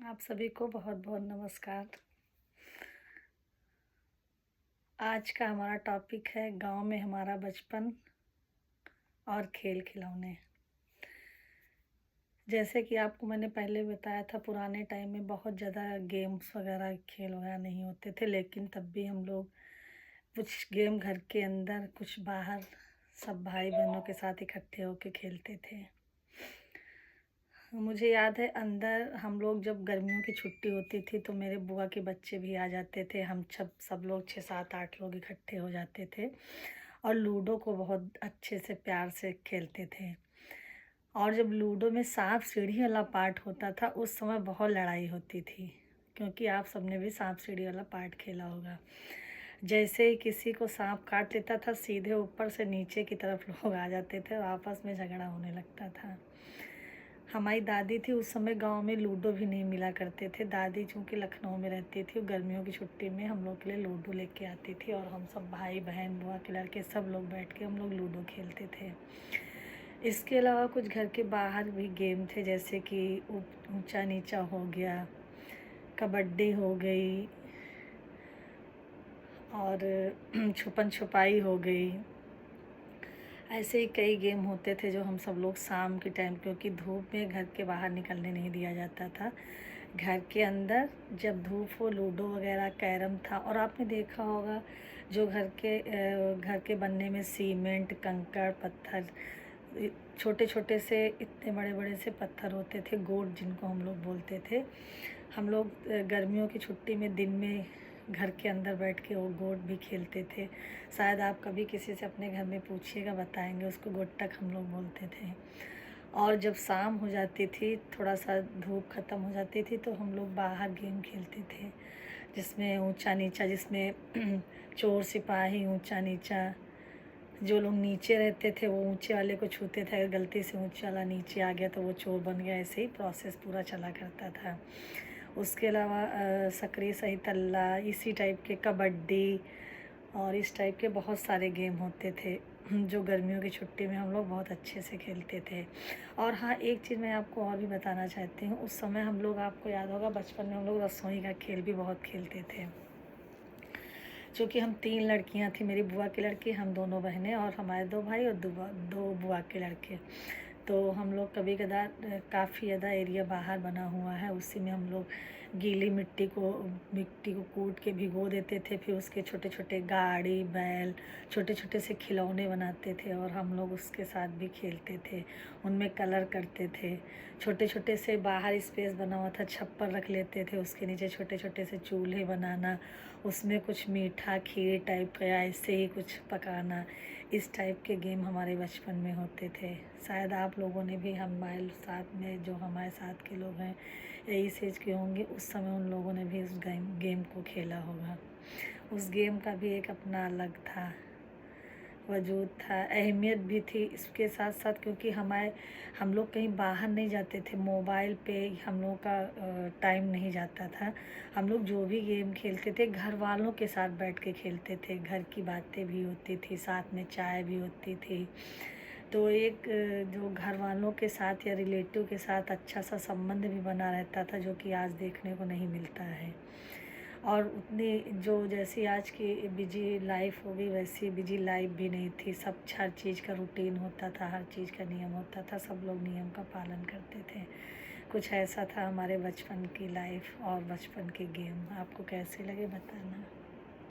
आप सभी को बहुत बहुत नमस्कार। आज का हमारा टॉपिक है गांव में हमारा बचपन और खेल खिलौने। जैसे कि आपको मैंने पहले बताया था, पुराने टाइम में बहुत ज़्यादा गेम्स वगैरह खेल वगैरह नहीं होते थे, लेकिन तब भी हम लोग कुछ गेम घर के अंदर, कुछ बाहर, सब भाई बहनों के साथ इकट्ठे होके खेलते थे। मुझे याद है, अंदर हम लोग जब गर्मियों की छुट्टी होती थी तो मेरे बुआ के बच्चे भी आ जाते थे। हम सब लोग 6 7 8 लोग इकट्ठे हो जाते थे और लूडो को बहुत अच्छे से प्यार से खेलते थे। और जब लूडो में सांप सीढ़ी वाला पार्ट होता था, उस समय बहुत लड़ाई होती थी, क्योंकि आप सबने भी सांप सीढ़ी वाला पार्ट खेला होगा। जैसे ही किसी को सांप काट लेता था, सीधे ऊपर से नीचे की तरफ लोग आ जाते थे और आपस में झगड़ा होने लगता था। हमारी दादी थी, उस समय गांव में लूडो भी नहीं मिला करते थे। दादी चूँकि लखनऊ में रहती थी, गर्मियों की छुट्टी में हम लोग के लिए लूडो लेके आती थी और हम सब भाई बहन, बुआ के लड़के सब लोग बैठ के हम लोग लूडो खेलते थे। इसके अलावा कुछ घर के बाहर भी गेम थे, जैसे कि ऊंचा नीचा हो गया, कबड्डी हो गई और छुपन छुपाई हो गई। ऐसे ही कई गेम होते थे जो हम सब लोग शाम के टाइम, क्योंकि धूप में घर के बाहर निकलने नहीं दिया जाता था, घर के अंदर जब धूप हो, लूडो वगैरह, कैरम था। और आपने देखा होगा, जो घर के बनने में सीमेंट, कंकड़, पत्थर, छोटे छोटे से इतने बड़े बड़े से पत्थर होते थे, गोट जिनको हम लोग बोलते थे। हम लोग गर्मियों की छुट्टी में दिन में घर के अंदर बैठ के वो गोट भी खेलते थे। शायद आप कभी किसी से अपने घर में पूछिएगा, बताएंगे, उसको गोटक हम लोग बोलते थे। और जब शाम हो जाती थी, थोड़ा सा धूप ख़त्म हो जाती थी, तो हम लोग बाहर गेम खेलते थे, जिसमें ऊंचा नीचा, जिसमें चोर सिपाही, ऊंचा नीचा। जो लोग नीचे रहते थे वो ऊंचे वाले को छूते थे, अगर गलती से ऊंचे वाला नीचे आ गया तो वो चोर बन गया। ऐसे ही प्रोसेस पूरा चला करता था। उसके अलावा सकरी सही तल्ला, इसी टाइप के, कबड्डी और इस टाइप के बहुत सारे गेम होते थे जो गर्मियों की छुट्टी में हम लोग बहुत अच्छे से खेलते थे। और हाँ, एक चीज़ मैं आपको और भी बताना चाहती हूँ, उस समय हम लोग, आपको याद होगा, बचपन में हम लोग रसोई का खेल भी बहुत खेलते थे। चूँकि हम 3 लड़कियां थी, मेरी बुआ के लड़के, हम दोनों बहनें और हमारे 2 भाई और दो बुआ के लड़के। तो हम लोग कभी कदार, काफ़ी ज़्यादा एरिया बाहर बना हुआ है, उसी में हम लोग गीली मिट्टी को कूट के भिगो देते थे, फिर उसके छोटे छोटे गाड़ी, बैल, छोटे छोटे से खिलौने बनाते थे और हम लोग उसके साथ भी खेलते थे, उनमें कलर करते थे। छोटे छोटे से बाहर स्पेस बना हुआ था, छप्पर रख लेते थे, उसके नीचे छोटे छोटे से चूल्हे बनाना, उसमें कुछ मीठा खीर टाइप का या ऐसे ही कुछ पकाना। इस टाइप के गेम हमारे बचपन में होते थे। शायद आप लोगों ने भी, हमारे साथ में जो हमारे साथ के लोग हैं यही एज के होंगे, उस समय उन लोगों ने भी उस गेम को खेला होगा। उस गेम का भी एक अपना अलग था, वजूद था, अहमियत भी थी इसके साथ साथ, क्योंकि हम लोग कहीं बाहर नहीं जाते थे, मोबाइल पे हम लोग का टाइम नहीं जाता था। हम लोग जो भी गेम खेलते थे, घर वालों के साथ बैठ के खेलते थे, घर की बातें भी होती थी, साथ में चाय भी होती थी। तो एक जो घर वालों के साथ या रिलेटिव के साथ अच्छा सा संबंध भी बना रहता था, जो कि आज देखने को नहीं मिलता है। और उतनी जो, जैसी आज की बिजी लाइफ हो गई, वैसी बिजी लाइफ भी नहीं थी। सब हर चीज़ का रूटीन होता था, हर चीज़ का नियम होता था, सब लोग नियम का पालन करते थे। कुछ ऐसा था हमारे बचपन की लाइफ और बचपन के गेम। आपको कैसे लगे बताना।